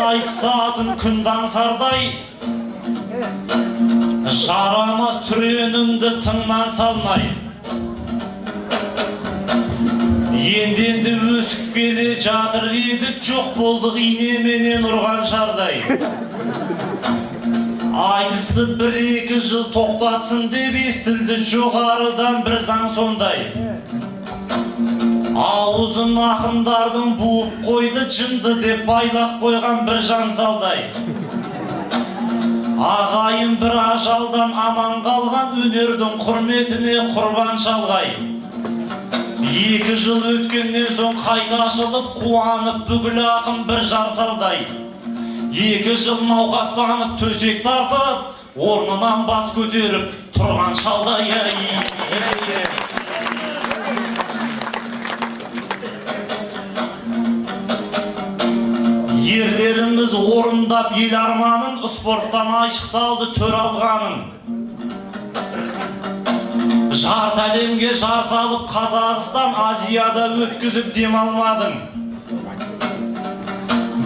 Айтсадың күндан сардай жарамас түреніңді тыңнан салмай енді өсіп келе жатыр едік жоқ болдық инеменен ұрған шардай айтысты бір-екі жыл тоқтатсын деп естілді жоғарыдан бір заң сондай аузын ақындардың буып қойды жынды деп байлап қойған бір жан салдай ағайын бір ажалдан аман қалған өнердің құрметіне құрбан шалғай 2 жыл өткеннен соң қайта ашылып қуанып бүкіл ақын бір жар салдай 2 жыл науқастанып төсек тартып орнынан бас көтеріп тұрған шалдай ерлеріміз орындап ел арманын спорттан айшықталды төр алғанын жарты әлемге жар салып Қазақстан Азияда өткізіп дем алмадың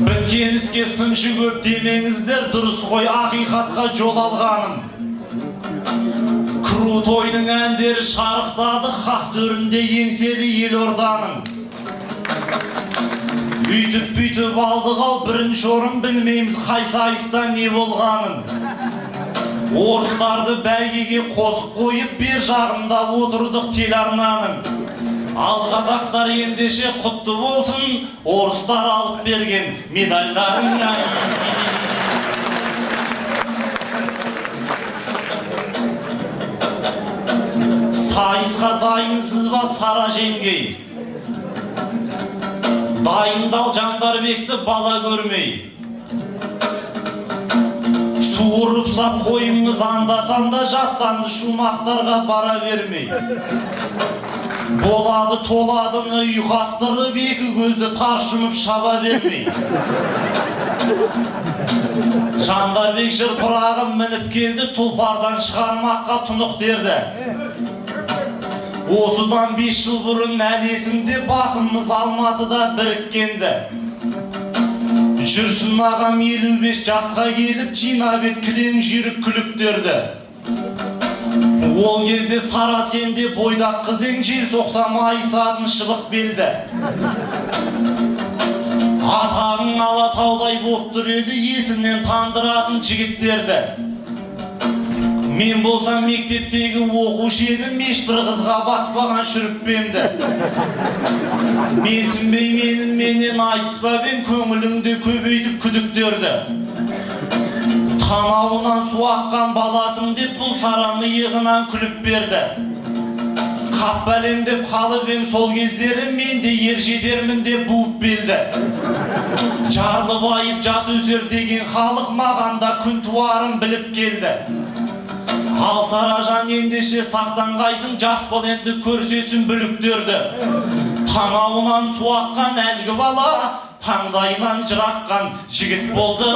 біткен іске сыншы көп демеңіздер дұрыс қой ақиқатқа жол алғаным Крутойдың әндері шарықтады хақ төрінде еңселі елорданың Үйтіп алдық ал бірінші орын білмейміз қай сайыста не болғанын орыстарды бәйгеге қосып қойып бер жағында отырдық телеарнаның ал қазақтар ендеше құтты болсын орыстар алып берген медальдарын сайысқа дайынсыз ба Сара жеңгей дайындал Жандарбекті бала көрмей суырып сап қойыңыз анда-санда жаттанды шумақтарға бара бермей болады толадыны ұйқастырып екі көзді тарс жұмып шаба бермей Жандарбек жырпырағы мініп келді тұлпардан шығармаққа тұнық дерді осыдан 5 жыл бұрын әлесімде басымыз Алматыда біріккенді жүрсін ағам 55 жасқа келіп жинап ет кілең жүйрік күліктерді ол кезде Сара сенде бойдақ қызең жел соқса майысатын шыбық белді атағың Алатаудай боп тұр еді есімнен тандыратын жігіттерді мен болсам мектептегі оқушы едім ешбір қызға баспаған шүріппемді менсінбей менен айыспапен көңіліңде көбейтіп күдіктерді танауынан су аққан баласың деп бұл Сара иығынан күліп берді қап бәлем деп қалып ем сол кездері мен де ер жетермін деп буып белді жарлы байып жас өсер деген халық маған да күн туарын біліп келді ал Саражан ендеше сақтанғайсың жас бол енді көрсетсін бүліктерді танауынан су аққан әлгі бала таңдайынан жыраққан жігіт болды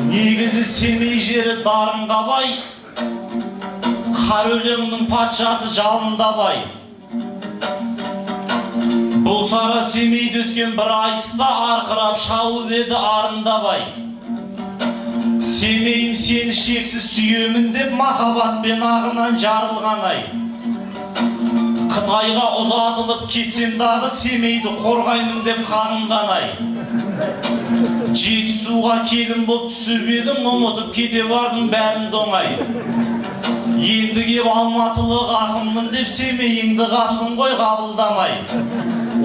негізі Семей жері дарынға бай қар өлеңнің патшасы жалында бай бұл Сара Семейді өткен бір айтыста арқырап шауып еді арындабай Семейім сені шексіз сүйемін деп махаббатпен ағынан жарылған ай Қытайға ұзатылып кетсем дағы Семейді қорғаймын деп қағынған ай Жетісуға келін боп түсіп едім ұмытып кете бардың бәрін доңай енді кеп алматылық ақынмын деп Семейіңді қапсың ғой қабылдамай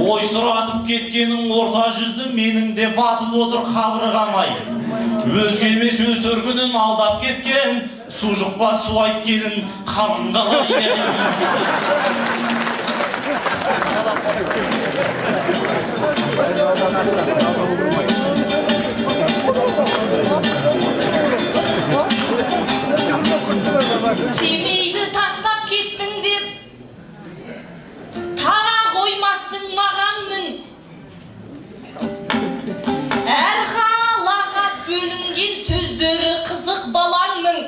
ой сұратып кеткенің орта жүзді менің де батып отыр қабырғамай өзге емес өсіргінін алдап кеткен су жұқпас су айт келін қалың қалай Семейді тастап кеттің деп таға қоймастың мағанмын. Әр қалаға бөлінген сөздері қызық балаңның.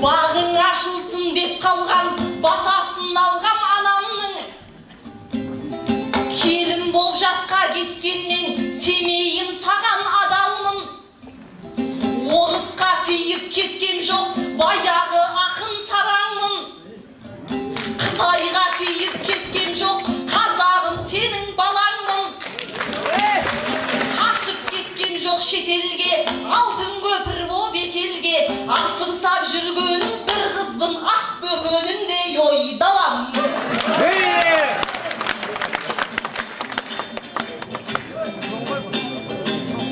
Бағың ашылсын деп қалған батасын алғам анамның. Келін боп жатқа кеткеннен семейім саған адалмын. Орысқа тиіп кеткен жоқ, баяғы ақын сараңмын. Қытайға тиіп кеткен жоқ, қазағым сенің балаңмын. Қашып кеткен жоқ шетелге, алтын көпір боп етелге. Асырсап жүрген бір қызбын ақ бөкеніндей ой даламын.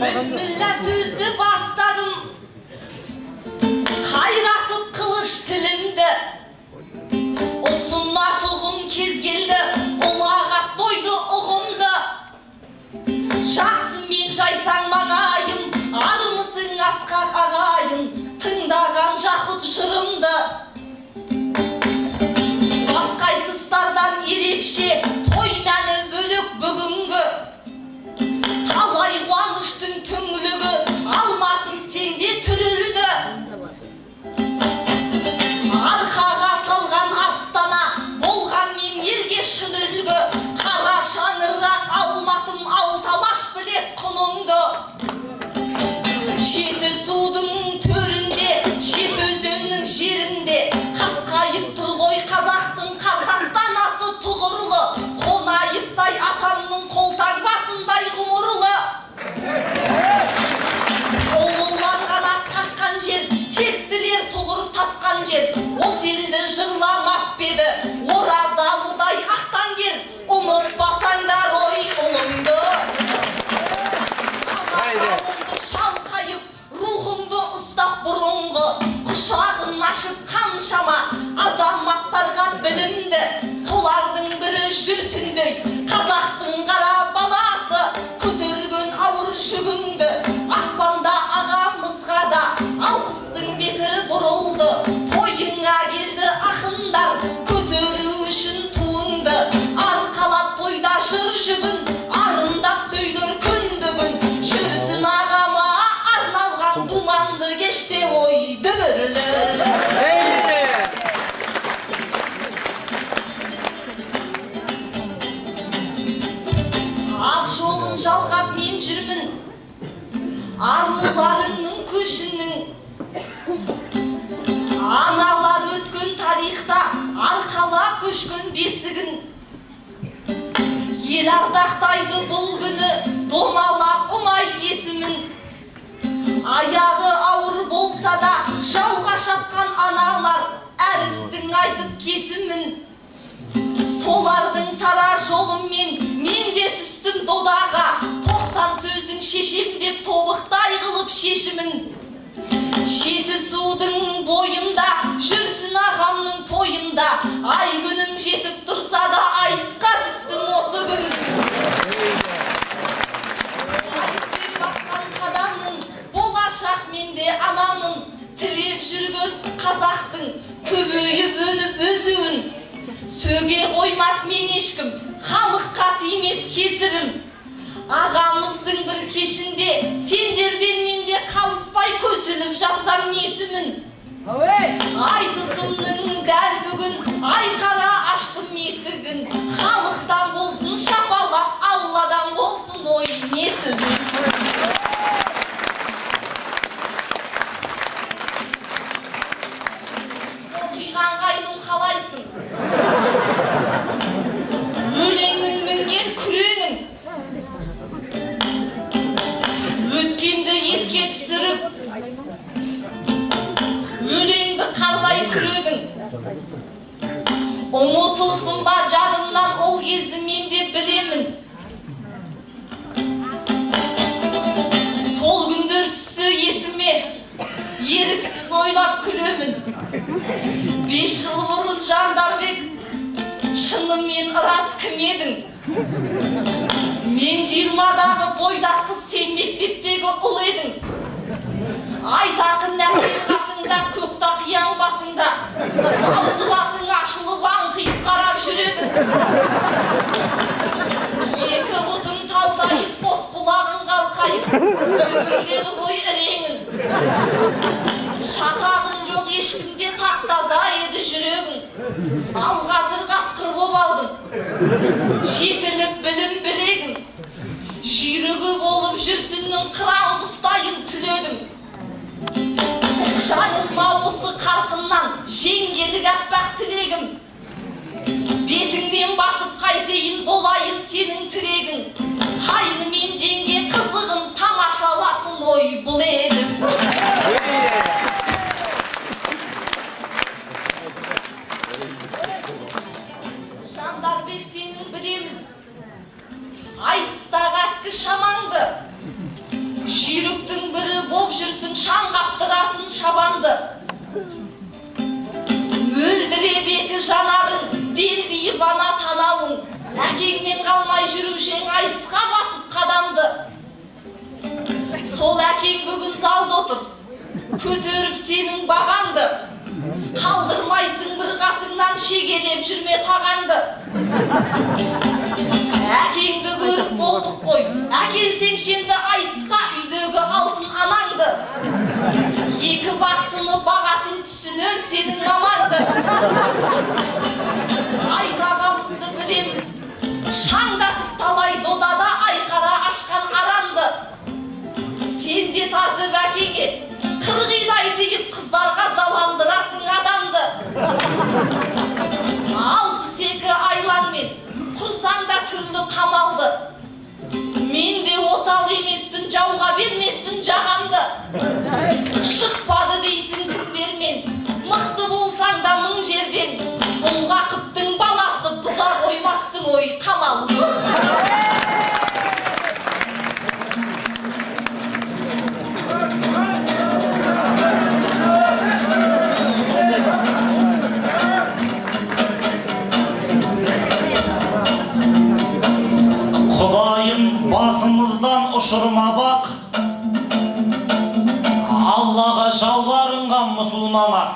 Бісміллә сөзді бастадым, қайратып қылыш тілімді. Ұсына тұғым кез келді, ұлағат дойды ұғымды. Жақсы мен жайсаң маңайым, армысың асқақ ағайын, тыңдаған жақұт жырымды. Басқай тұстардан ерекше, той мәні бөлік бүгінгі. Талай қуаныштың түңілігі, алматым сенде түрілді. Арқаға салған астана, болған мен елге шын үлгі. Қара шаңырақ алматым, алталаш білет құныңды. Жеті судың төрінде, жеті өзеннің жерінде, қасқайып тұр ғой қазақтың қарқастанасы тұғырлы. Қонайыптай атамның қолтаңбасындай ғұмырлы. Ұлылар қанат қаққан жер, тектілер тұғыр тапқан жер. Осы елді жырламап беді, оразалыдай ақтан кер. Ұмытпасаңдар ой ұлыңды. Алақауыңды шалқайып, рухыңды ұстап бұрынғы. Құшағын ашып қаншама азаматтарға білімді. Солардың бірі жүрсіндей, қазақтың қара баласы. Көтерген ауыр жүгіңді, ақпанда ағамызға да алпыстың беті бұрылды. Тойыңа келді ақындар, көтеру үшін туынды. Арқалап тойда жыр жүгін, арындап сөйлер күн бүгін. Жүрсін ағама арналған думанды кеште ой дүбірлі. Ақ жолын жалғап мен жүрмін, аруларыңның көшінің. Аналар өткен тарихта арқалап көшкен бесігін. Ел ардақтайды бұл күні, домалақ ұмай есімін. Аяғы ауыр болса да жауға шапқан аналар әрістің айтып кесімін. Солардың сара жолымен мен де түстім додаға. 90 сөздің шешем деп тобықтай қылып шешімін. Жеті судың бойында, жүрсін ағамның тойында. Ай күнім жетіп тұрса да айтысқа түстім осы күн. Айыспен басқан қадамның, болашақ менде анамын. Тілеп жүрген қазақтың көбейіп өніп өсуін. Сөге қоймас мен ешкім, халыққа тимес кесірім. Ағамыздың бір кешінде сендерден менде қалыспай көсіліп жатсам несімін. Айтысымның дәл бүгін айқара аштым есігін. Халықтан болсын шапалақ, Алладан болсын ой несімін. Оқиған қайдың қалайсың? Өлеңнің мінген күреңін. Өткенді еске түсіріп, өлеңді қарлай күрегің. Ұмытылсын ба жадымнан ол кезді мен де білемін. Сол күндер түсті есіме, еріксіз ойлап күлемін. 5 жыл бұрын Жандарбек, шынымен рас кім едің? Мен 20-дағы бойдақ қыз, сен мектептегі ұл едің. Айтақын нәкен қасыңда Аузы басың ашылып аңқиып қарап жүредің. Екі бұтың талтайып, қос құлағың қалқайып, өтірледі ғой іреңін. Шатағың жоқ ешкімге тап-таза еді жүрегің. Ал қазір қасқыр боп алдың, жетіліп білім білегің. Жүйрігі болып жүрсіннің қыран құстайын түледің. Жаныма осы қарқыннан жеңгелік аппақ тілегім. Бетіңнен басып қайтейін болайын сенің тірегің. Қайны мен жеңге қызығын тамашаласын ой бұл едім. Жандарбек сенің білеміз, айтыстағы әккі шаманды. Жүйріктің бірі боп жүрсің шаңғаптыратын шабанды. Мөлдіре беті жанарың, делдейіп ана танауың. Әкеңнен қалмай жүрушең айтысқа басып қадамды. Сол әкең бүгін залда отыр, көтеріп сенің бағаңды. Қалдырмайсың бір қасыңнан шегелеп жүрме тағанды. Әкеңді көріп болдық қой, әкелсең шенді айтысқа үйдегі алтын анаңды. Екі бақсыны бағатын түсінен сенің маманды. Айдағамызды білеміз, шаңдатып талай додада айқара ашқан аранды. Сен де тартып әкеңе, қырғидай тиіп қыздарға заландырасың адамды. Алпыс екі айланмен құрсаң да түрлі қамалды. Мен де осал емеспін, жауға бермеспін жағамды. Шықпады дейсің кімдермен, мықты болсаң да мың жерден. Бұлғақыптың баласы бұза қоймастың ой қамалды. Құдайым басымыздан ұшырма бақ, Аллаға жалбарынған мұсылман ақ.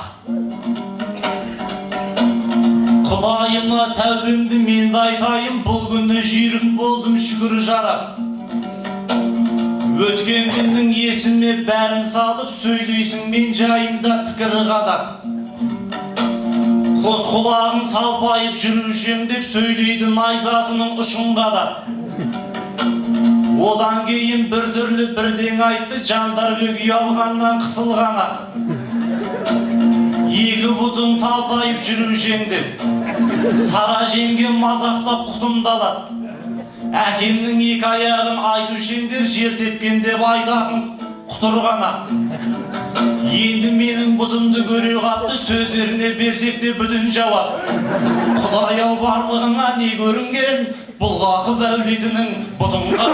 Құдайыма тәубемді мен де айтайын, бұл күні жүйрік болдым шүкір жарап. Өткен күннің есіме бәрін салып, сөйлейсің мен жайында пікірі қадап. Қос құлағын салпайып жүрушең деп сөйлейді найзасының ұшын қадап. Одан кейін бір түрлі бірден айтты, Жандарбек ұялғаннан қысылған ақ. Екі бұтын талтайып жүрушең деп, Сара жеңгем мазақтап құтымдалады. Әкемнің екі аяғын айтушеңдер жер тепкен деп айдағын құтырған ақ. Енді менің бұтымды көре қапты, сөздеріне берсек де бүтін жауап. Құдай-ау барлығыңа не көрінген, бұлғақы бәулетінің бұтынға.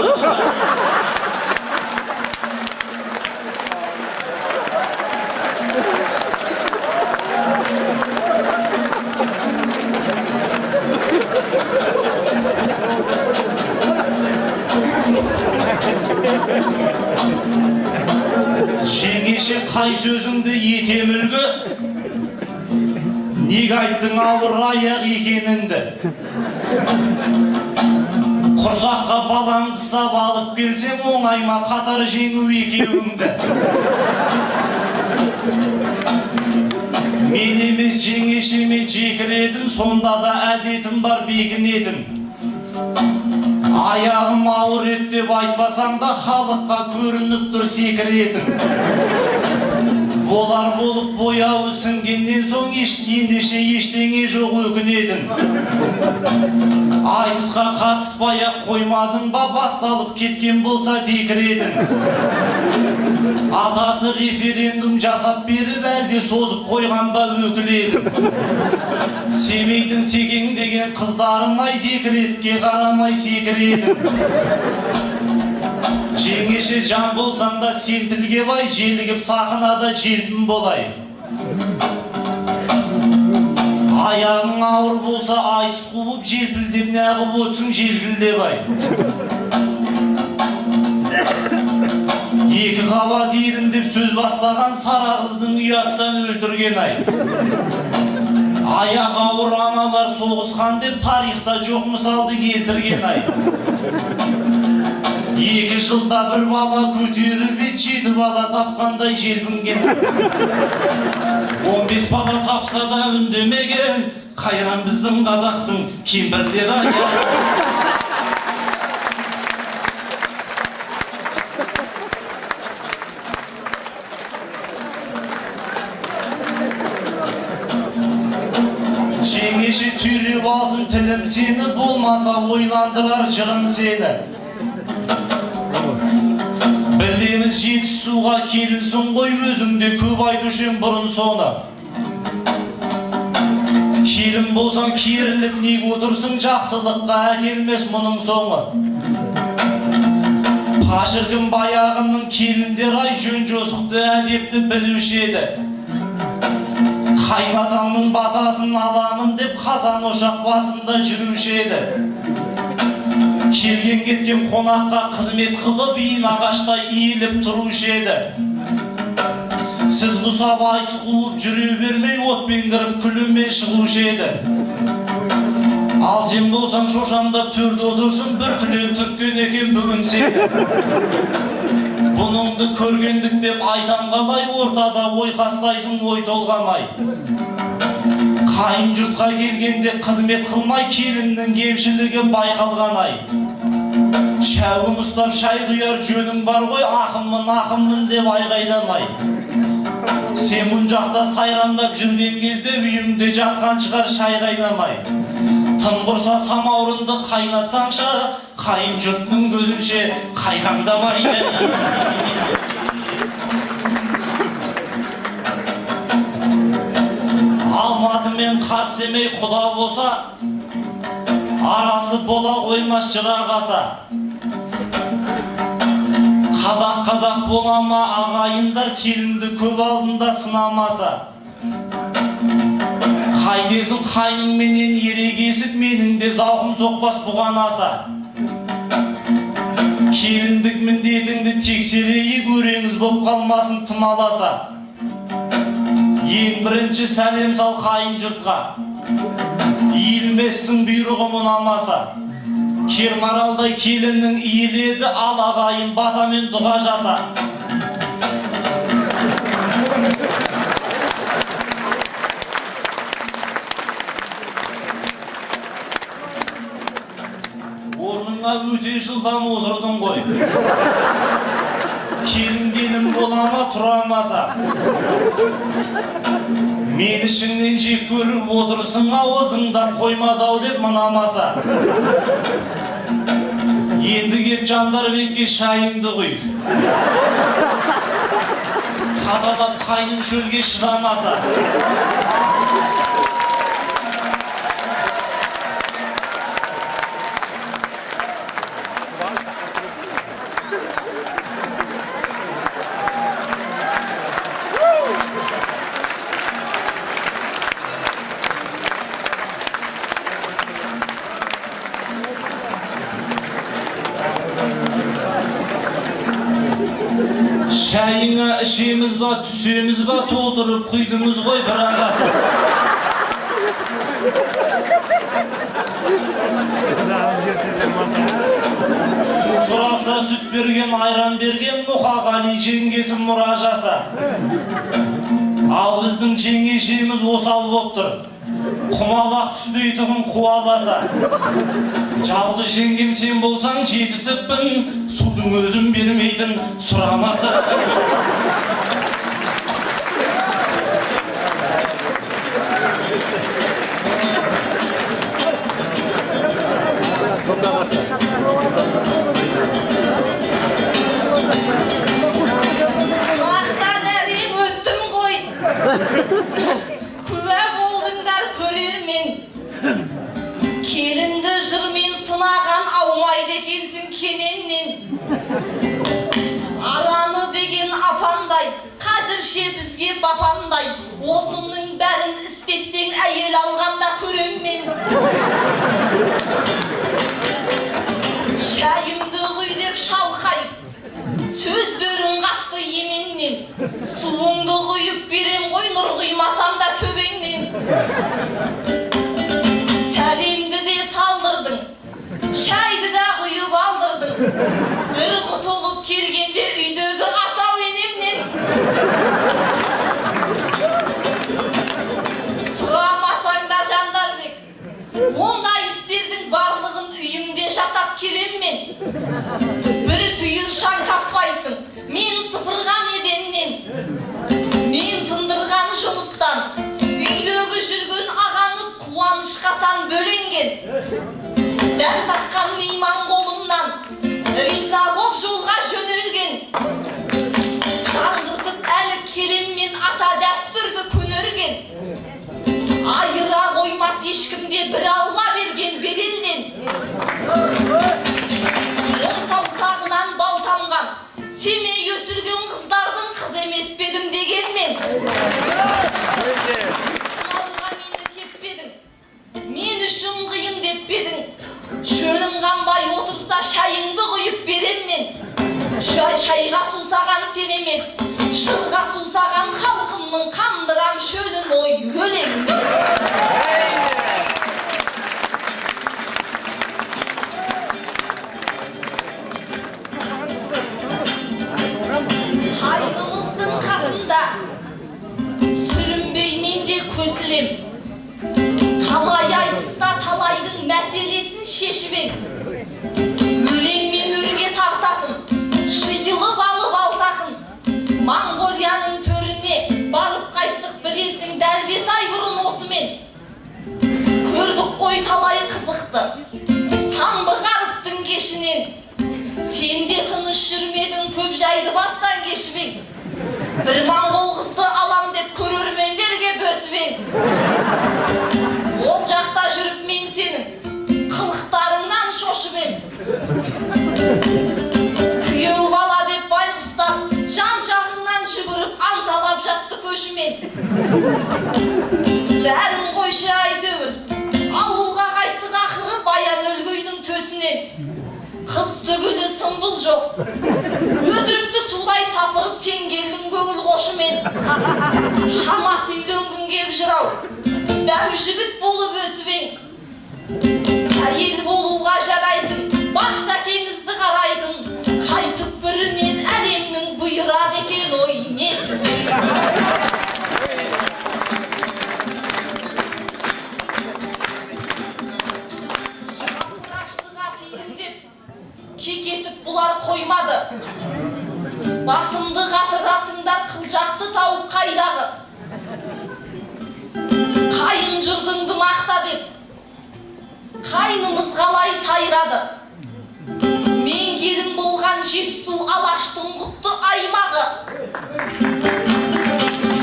Жеңеше қай сөзіңді етем үлгі, неге айттың ауыр аяқ екеніңді. Құрсаққа балаңды сап алып келсең, оңайма қатар жеңу екеуіңді. Мен емес жеңешеме жекіредім, сонда да әдетім бар бекінедім. Аяғым ауыр ет деп айтпасаң да халыққа көрініп тұр секіредім. Болар болып бояуы сіңгеннен соң ендеше ештеңе жоқ өкінедім. Айтысқа қатыспай-ақ қоймадың ба, басталып кеткен болса декіредім. Атасы референдум жасап беріп әлде созып қойған ба өкіледім. Семейдің секең деген қыздарын ай декретке қарамай секіредім. Жеңеше жан болсаң да сен тілге бай, желігіп сақынада желпін болай. Аяғың ауыр болса айыс қуып, желпілдеп нәғып өтсің желгілдеп ай. Екі қабат едім деп сөз бастаған сара қыздың ұяттан өлтірген ай. Аяқ ауыр аналар соғысқан деп тарихта жоқ мысалды келтірген ай. 2 жылда бір бала көтеріп 7 бала тапқандай желпінген. 15 бала тапса да үндемеген, қайран біздің қазақтың кемпірлері ай. Жеңеші түйреп алсын тілім сені, болмаса ойландырар жырым сені. Білеміз Жетісуға келінсің ғой, өзіңде көп айтушың бұрын соны. Келін болсаң керіліп неге отырсың, жақсылыққа әкелмес мұның соңы. Пашыркім баяғының келіндер ай, жөн жосықты әдепті білуші еді. Қайнатамның батасын аламын деп қазан ошақ басында жүруші еді. Келген кеткен қонаққа қызмет қылып, иін ағашта иіліп тұрушы еді. Сіз құсап айтыс қуып жүре бермей, отпен кіріп күліммен шығушы еді. Ал сен болсаң шошаңдап төрде отырсың, бір түлен түрткен екен бүгін сені. Бұныңды көргендік деп айтам қалай, ортада ойқастайсың ой толғамай. Қайын жұртқа келгенде қызмет қылмай, келіннің кемшілігі байқалған ай. Шәугім ұстап шай құяр жөнің бар ғой, ақыммын деп айғайламай. Сен мұн жақта сайрандап жүрген кезде үйіңде жатқан шығар шай қайнамай. Тым құрса самаурынды қайнатсаңшы, қайын жұртның көзінше қайқаңдамайды. Алматы мен қарт семей құда болса, арасы бола қоймас жырағаса. Қазақ бола ма ағайындар, келінді көп алдында сынамаса. Қайдесің қайның менен ерегесіп, менің де зауқым соқпас бұған аса. Келіндік міндетіңді тексерейік, өреңіз боп қалмасын тым аласа. Ең бірінші сәлем сал қайын жұртқа, иілмессің бұйрығым ұнамаса. Кермаралдай келіннің иіледі, ал ағайын батамен дұға жаса. Орныңа өте жылдам отырдың ғой. Келін болама тұрамаса. Мен ішіңнен жек көріп отырсың, ауызыңдан қоймадау деп мұнамаса. Енді кеп Жандарбекке шайыңды құй. Қатадап қайның шөлге шыдамаса. Шайыңа ішеміз ба, түсеміз ба, толтырып құйдыңыз ғой бір ағасы. Сұраса сүт берген, айран берген, Мұқағали жеңгесі мұражаса. Ал біздің жеңешеміз осал боп тұр, құмалақ түстейтігін қуаласа. Жалғыз жеңгем сен болсаң жетісіппін, судың өзін бермейтін сұрамасы. Лақтан әрең өттім ғой. Күә болдыңдар көрермен. Келінді жырмен сынаған аумайды екенсің кененнен. Араны деген апандай, қазірше бізге бапандай. Осының бәрін істетсең әйел алғанда көреммен. Шайымды құй деп шалқайып, сөздерің Суыңды құйып берем ғой, нұр құймасам да төбеңнен. Сәлемді де салдырдың, шайды да құйып алдырдың. Bir құтылып келгенде үйдегі асау енемнен. Сұрамасаң да Жандарбек, ондай істердің барлығын үйімде жасап келем мен. Bir түйір шаң таппайсың, мен сыпырған еденнен. Мен тындырған жұмыстан, үйдегі жүрген ағаңыз қуанышқасан бөленген. Дән татқан мейман қолымнан, риза боп жолға жөнелген. Жаңғыртып әлі келем мен ата дәстүрді көнерген. Айыра қоймас ешкімде бір Алла берген беделден. Ол саусағынан бал тамған, семей өсірген қыздардың қыз емес педім дегенмен. Сынауға мені кеппедің, мен үшін қиын деп педің. Жөнім қанбай отырса шайыңды құйып берем мен. Шайға сусаған сен емес, шырға сусаған халқымның қандырам шөлін ой өлеңді. Қайнымыздың қасында сүрінбей мен де көсілем. Талай айтыста талайдың мәселесін шешіп ем. Өлеңмен өрге тартатын, жиылып алып алтақын. Моңғолияның төріне барып қайттық білесің дәл 5 ай бұрын осымен. Көрдік қой талай қызықты, самбы ғарыптың кешінен. Сен де тыныш жүрмедің, көп жайды бастан кешіп ең. Bir моңғол қызды алам деп көрермендерге бөсіп ең. Ол жақта жүріп мен сенің қылықтарыңнан шошып ем. Күйеу бала деп байғұстап, жан жағыңнан жүгіріп анталап жатты көшімен. Бәрін қойшы әйтеуір, ауылға қайттық ақыры баян өлгейдің төсінен. Қыз түгілі сымбыл жоқ, өтірікті судай сапырып сен келдің көңіл қошымен. Шамасы үйленгің кеп жырау, дәу жігіт болып өсіп ең. Әйел болуға жарайдың, бақса кеңізді қарайдың. Қай түкпірінен әлемнің бұйырады екен ой несі бей. Шапыраштыға тидің деп кекетіп бұлар қоймады. Басымды қатырасыңдар қылжақты тауып қайдағы. Қайын жұрдыңды мақта деп қайнымыз қалай сайрады. Мен келін болған Жетісу Алаштың құтты аймағы.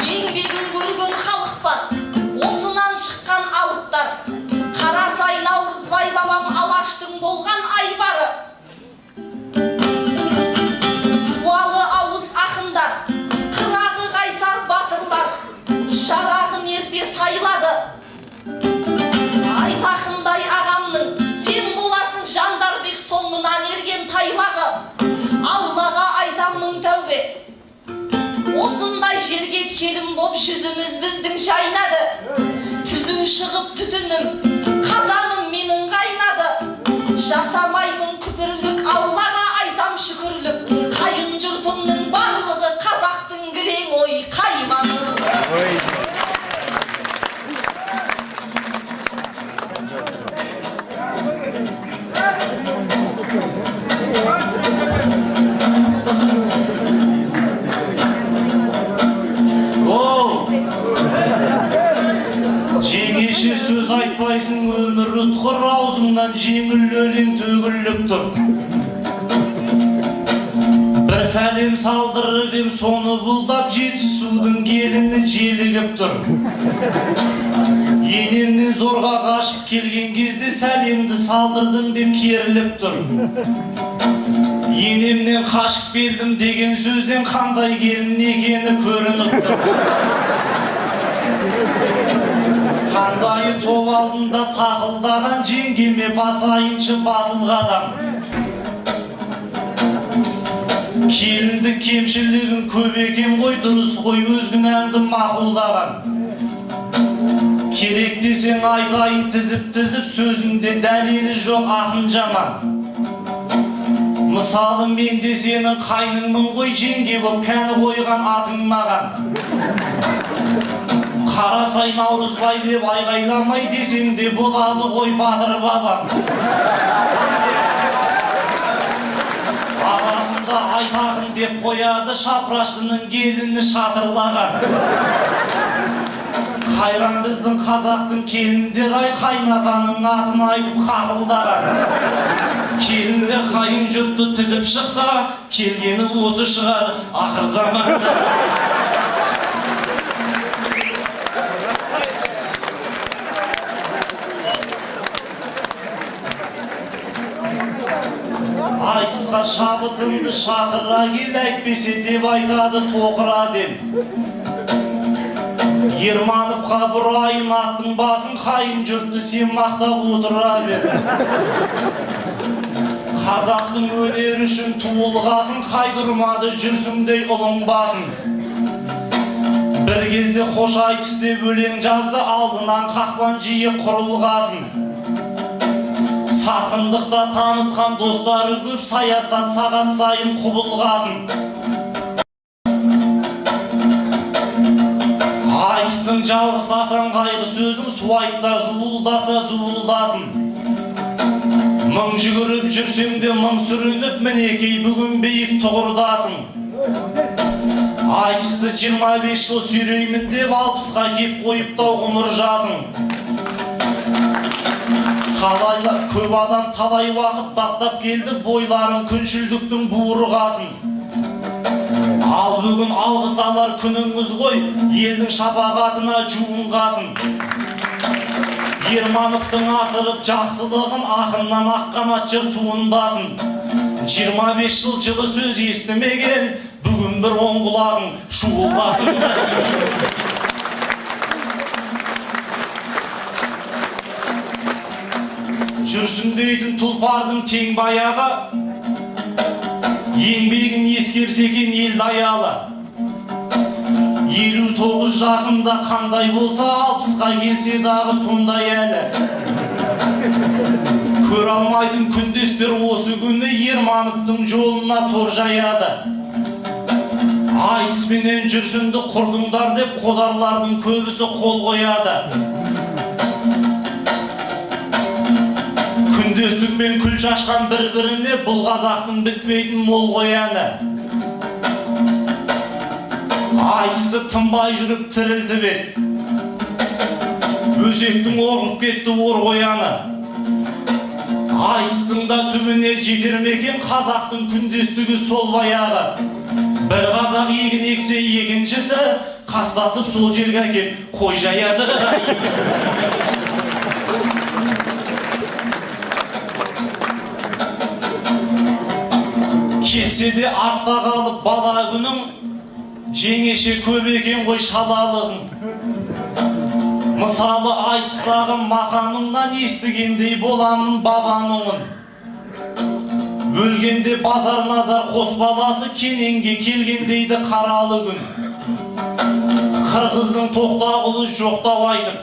Еңбегін көрген халық бар, осынан шыққан алыптар. Қарасай Наурызбай бабам Алаштың болған айбары. Туалы ауыз ақындар, қырағы қайсар батырлар, жарағын ерте сайлады. Айтақындай ағамның, сен боласың Жандарбек соңынан ерген тайлағы. Аллаға айтам мың тәубе, осындай жерге келім боп жүзіміз біздің жайнады. Түзу шығып түтінім, қазаным менің қайнады. Жасамаймын күпірлік, Аллаға айтам шүкірлік. Қайын жұртымның барлығы қазақтың кілең ой қайманы. Жеңеше сөз айтпайсың, өмір ұтқыр, аузыңнан жеңіл өлең төгіліп тұр. Бір сәлем салдырып ем, соны бұлдап Жетісудың келіні желігіп тұр. Енемнен зорға қашып келген кезде сәлемді салдырдым деп керіліп тұр. Енемнен қашып келдім деген сөзден қандай келін екені көрініп тұр. Қандайы топ алдында тақылдаған жеңгеме басайыншы батыл қадам. Келінді кемшілігін көп екен ғой, дұрыс қой өз күнәңді мақұлдаған. Керек десең айтайын тізіп сөзінде дәлелі жоқ ақын жаман. Мысалы мен де сенің қайныңмын ғой, жеңге боп кәні қойған атың маған. Қарасай Наурызбай деп айғайламай десең де болады ғой батыр бабам. Арасында айтағын деп қояды шапраштының келіні шатырлаған. Қайран біздің қазақтың келіндер ай қайнатаның атын айтып қақылдаған. Келіндер қайын жұртты тізіп шықса, келгені осы шығар ақыр заманда. Айтысқа шабытыңды шақыра кел, әйтпесе деп айтады тоқыра дем. Ермановқа бұрайын аттың басын, қайын жұртты сен мақтап отыра бер. Қазақтың өнері үшін туылғасын, қайдырмады жүрсіңдей ұлың басын. Бір кезде қош айтыс деп өлең жазды, алдынан қақпан жиі құрылғасын. Сақындықта танытқан достары көп, саясат сағат сайын құбылғасын. Айыстың жалғыз асан қайғы сөзін, суайттар зуылдаса зуылдасын. Мың жүгіріп жүрсең де мың сүрініп, мінекей бүгін биік тұғырдасын. Айысты 25 жыл сүйреймін деп 60-қа кеп қойып тау ғұмыр жасын. Көп адам талай уақыт даттап келді, бойларын күншілдіктің буырғасын. Ал бүгін алғыс алар күніңіз ғой, елдің шапағатына жуынғасын. Ермановтың асырып жақсылығын, ақыннан аққан атжыр туындасын. 25 жыл жылы сөз естімеген, бүгін бір оң құлағың шуылдасын. Жүрсін дейтін тұлпардың тең баяғы, еңбегін ескерсе екен ел даялы. 59 жасында қандай болса, 60-қа келсе дағы сондай әлі. Көр алмайтын күндестер осы күні Ермановтың жолына тор жаяды. Айтыспенен жүрсінді құрдыңдар деп қодарлардың көбісі қол қояды. Күндестікпен күл шашқан бір-біріне, бұл қазақтың бітпейтін мол қояны. Айтысты тынбай жүріп тірілтіп ет, өсектің орғып кетті ор қояны. Айтыстың да түбіне жетер ме екен қазақтың күндестігі сол баяғы. Бір қазақ егін ексе екіншісі, қастасып сол жерге әкеп қой жаяды. Кетсе де артта қалып бала күнің, жеңеше көп екен ғой шалалығың. Мысалы айтыстағы мақамыңнан естігендей боламын бабамыңын. Өлгенде базар назар қос баласы, кененге келгендейді қаралы күн. Қырғыздың тоқтағұлы жоқтау айтып,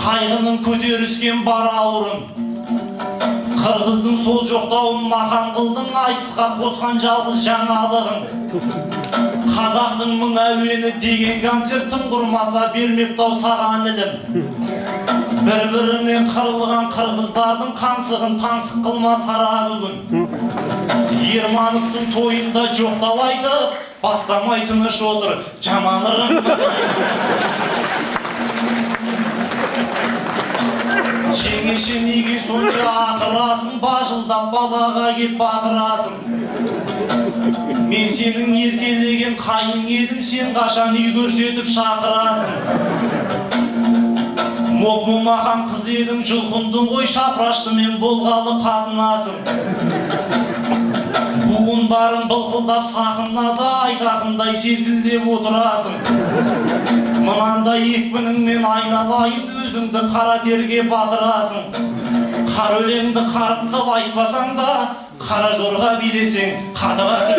қайғының көтеріскен бар ауырын. Қырғыздың сол жоқтауын мақам қылдың, айтысқа қосқан жалғыз жаңалығын. Қазақтың мың әуені деген концерт тым құрмаса бермектау саған ілім. Бір-бірімен қырылған қырғыздардың қаңсығын таңсық қылма сара бүгін. Ермановтың тойында жоқтау айтып, бастамай тыныш отыр жаманырым. Жеңеше неге сонша ақырасың, бажылдап балаға кеп бақырасың. Мен сенің еркелеген қайның едім, сен қашан үй көрсетіп шақырасың. Моп-момақан қыз едің, жылқындың ғой, шапраштымен болғалы қатынасың. Буындарың былқылдап сақынада, айтақындай селкілдеп отырасың. Мынандай екпініңмен айналайын, өзіңді қара терге батырасың. Қар өлеңді қарып қып айтпасаң да, Kara jorga bilesing, kadırasın.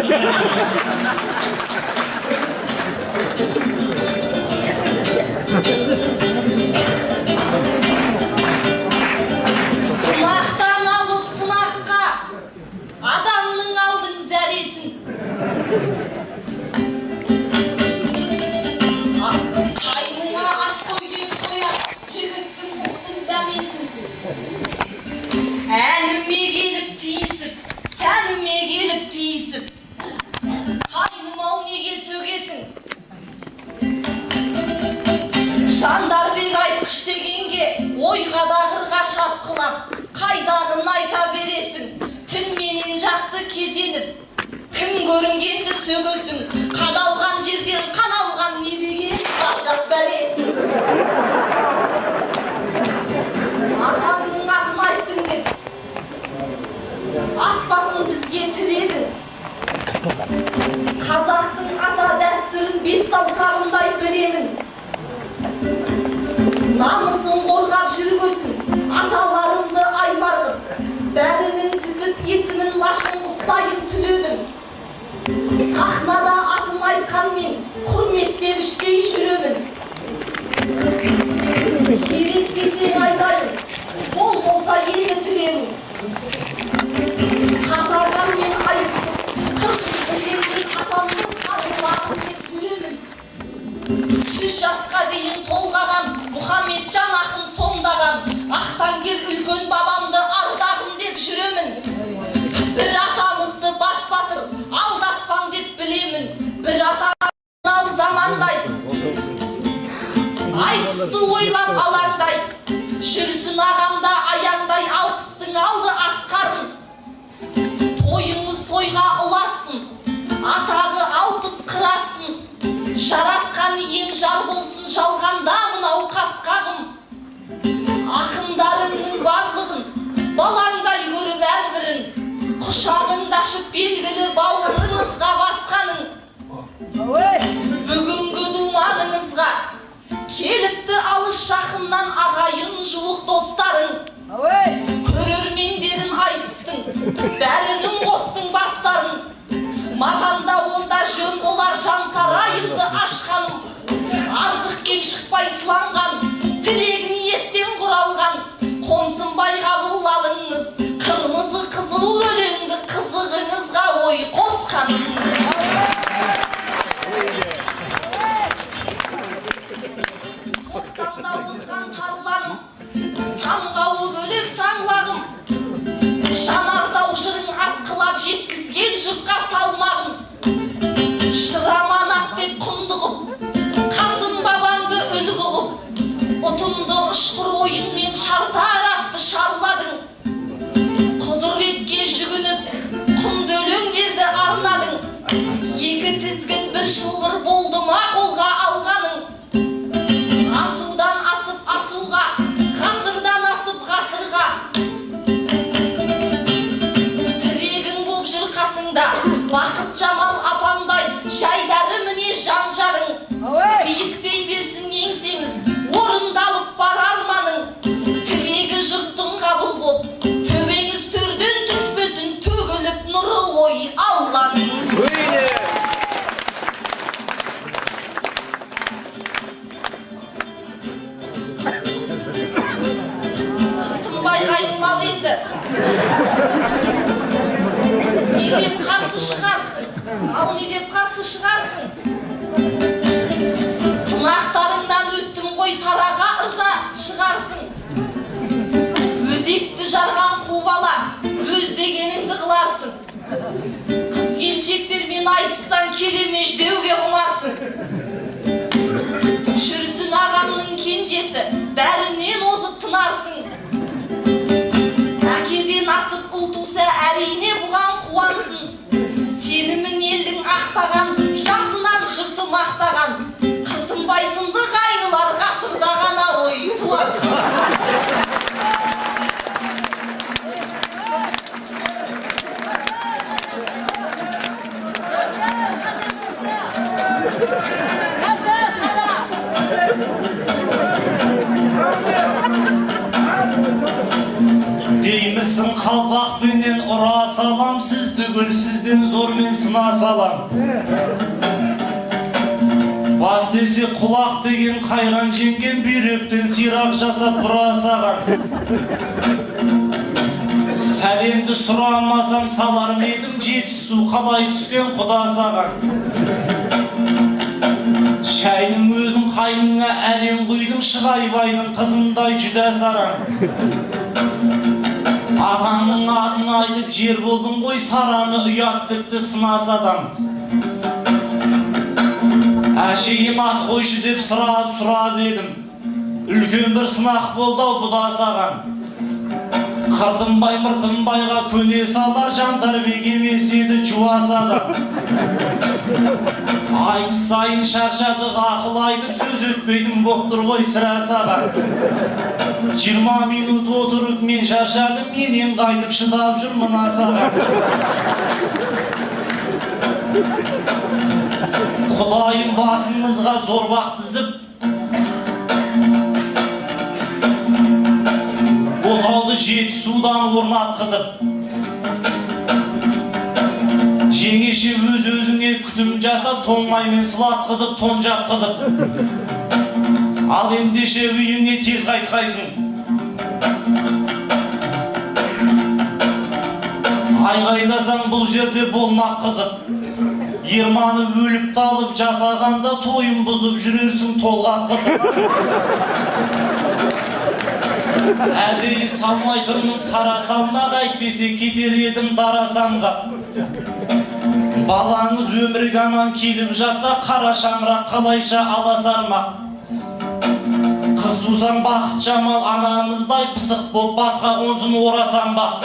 Sınaqtan alıp sınaqqa, adamның aldың zəresin. Aynına at koyduğun koyar, çığırttın buhtun dəmesin. Əlime gelip tiyisip, sənime gelip tiyisip. Kaynıma nege sögesin. Жандарбек айтқыш дегенге ойға дағырға шапқылап, қайдағын айта бересің. Тілменен жақты кезеніп, кім көрінгенді сөгесің. Қадалған жерден қаналған не деген қағдақ бәлесің. Атаңның атын айттың деп, ат басын бізге тіредің. Қазақтың ата дәстүрін бет саусағындай білемін. Намысын қорғап жүргөсін, аталарымды аймарғым. Бәрінің тізіп есімін лашын ұстайын түледім. Сахнада атын айтқанмен құрметтеміштей жүремін. Керек десең айтайын, сол болса ені түремін. Қатарған мен айтып, қырсыз атамның қарылағын деп жүремін. 100 жасқа дейін толғаған, Мұхаммеджан ақын сомдаған, ақтан кел үлкен бабамды ардағым деп жүремін. Бір атамызды бас батыр, алдаспан деп білемін. Бір атамыз замандай, айтысты ойлап алаңдай, жүрсін ағамда аяңдай, 60-тың алды асқарын. Тойыңыз тойға ұласын, атағы 60 қырасын. Жаратқан ем жар болсын, жалғанда мынау қасқағым. Ақындарыңның барлығын балаңдай көріп әрбірін, құшағыңды ашып белгілі бауырыңызға басқаның. Бүгінгі думаныңызға келіпті алыс жақыннан ағайын жуық достарың. Көрермендерін айтыстың, бәрінің қостың бастарын. Мағанда онда жөн болар жан сарайымды ашқаным. Артық кем шықпай сыланған, тілек ниеттен құралған. Қомсынбай қабыл алыңыз, қырмызы қызыл өлеңді қызығыңызға ой қосқаным. Тоқтамда ұзған тарланым, самғауы бөлек саңлағым. Жанардау жырың атқылап жеткізген жұртқа салмағын. Шыраманат деп құндығып, Қасым бабаңды үлгі ғып, ұтымды ұшқыр ойынмен шартар атты шарладың. Құдыретке жүгініп, құнды өлеңдерді арнадың. Екі тізгін бір шылбыр болды ма қолға алғаның. Асудан асып асуға, ғасырдан асып ғасырға. Бақыт жамал апамдай, жайдары міне жан-жарың. Биіктей берсін еңсеңіз, орындалып бар арманың. Тілегі жұрттың қабыл боп, төбеңіз төрден түспесін, төгіліп нұры ой Алланың. Қыртынбай қайнымал енді. Не деп қарсы шығарсың? Ал не деп қарсы шығарсың? Сынақтарыңнан өттім қой, сараға ырза шығарсың. Өзекті жарған қу бала, өз дегеніңді қыларсың. Қыз келіншектермен айтыстан келемеш деуге құмарсың. Жүрсін ағамның кенжесі, бәрінен озып тынарсың. Әкеден асып ұл туса, әрине бұған қуансың. Сенімін елдің ақтаған, жасынан жұрты мақтаған. Қыртынбайсынды қайнылар ғасырда ғана ой туар. Деймісің қалпақ менен ұрасы салам, сіз түгіл сізден зор мен сына салам. Бас десе құлақ деген қайран жеңген, бүйректен сирақ жасап бұра саған. Сәлемді сұрамасам салар медім, жетісу қалай түскен құда саған. Шайдың өзін қайныңа әлем құйдың, Шығайбайдың қызындай жүдә сараң. Атаңның атын айтып жер болдың ғой, сараны ұят тіпті сынас адам. Әшейім ат қойшы деп сұрап едім, үлкен бір сынақ болдау бұда саған. Қыртынбай мұртынбайға көне салар, Жандарбек емес еді жуас адам. Айтыс сайын шаршадық ақыл айтып, сөз өтпейтін боқтыр ғой сірә саған. 20 минут отырып мен шаршадым, менен қайтып шыдап жүр мына саған. Құдайым басыңызға зорбақ тізіп, отауды Жетісудан орнатқызып, жеңеше өз-өзіңе күтім жасап, тоңмаймен сылатқызып, тон жапқызып. Ал ендеше үйіңе тез қайтқайсың. Айғайласаң бұл жерде болмақ қызық. Ерманы өліп талып жасағанда, тойын бұзып жүрерсің толғақ қызық. Әдейі салмай тұрмын сара салмақ, әйтпесе кетер едім дара самғап. Балаңыз өмірге аман келіп жатса, қара шаңырақ қалайша аласармақ. Қыз тусаң бақыт жамал анамыздай, пысық боп басқа қонсын орасан ба.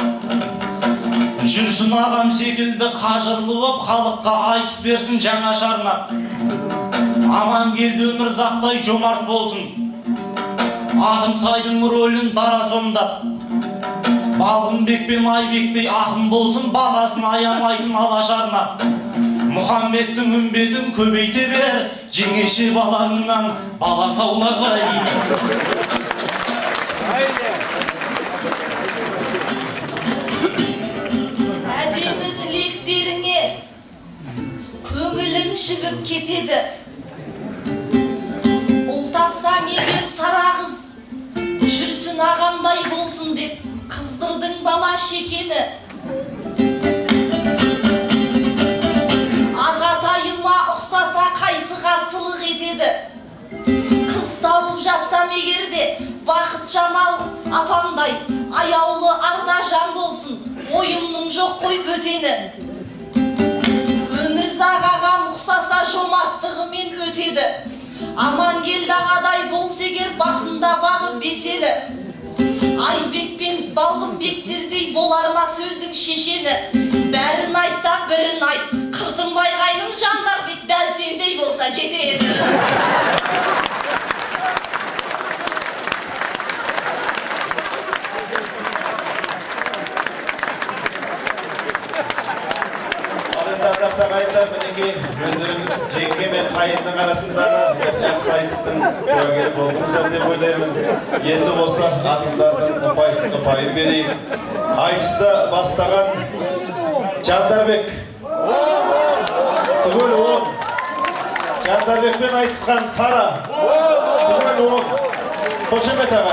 Жүрсін ағам секілді қажырлы боп, халыққа айтыс берсін жаңа шарнап. Аман келді өмір зақтай жомарт болсын, Атымтайдың рөлін дара сомдап. Балғынбек пен Айбектей ақын болсын, баласын аямайтын алашарнап. Мұхаммедтің үмбетін көбейте бер, жеңеше балаңнан бала саулағай. Әдемі тілектеріңе көңілім жібіп кетеді. Ұл тапсаң егер сара қыз, жүрсін ағамдай болсын деп қыздырдың бала шекені. Ағатайыма ұқсаса қайсы қарсылық етеді. Қыз тауып жатсам егерде, бақыт жамал апамдай аяулы арда жан болсын, ойымның жоқ қой бөтені. Өмірзақ ағам ұқсаса жомарттығымен өтеді. Аман келді ағадай болса егер, басында бағы беселі. Айбек пен Балғынбектердей болар ма сөздің шешені. Бәрін айтта бірін айт, Қыртынбай қайным Жандарбек дәл сендей болса жетеді. Өздеріңіз жеңге мен қайынның арасындағы жақсы айтыстың куәгері болдыңыздар деп ойлаймын. Енді болса ақындардың ұпайын берейік. Айтысты бастаған Жандарбек түгел 10. Жандарбекпен айтысқан Сара түгел 10. Қошемет ағайын.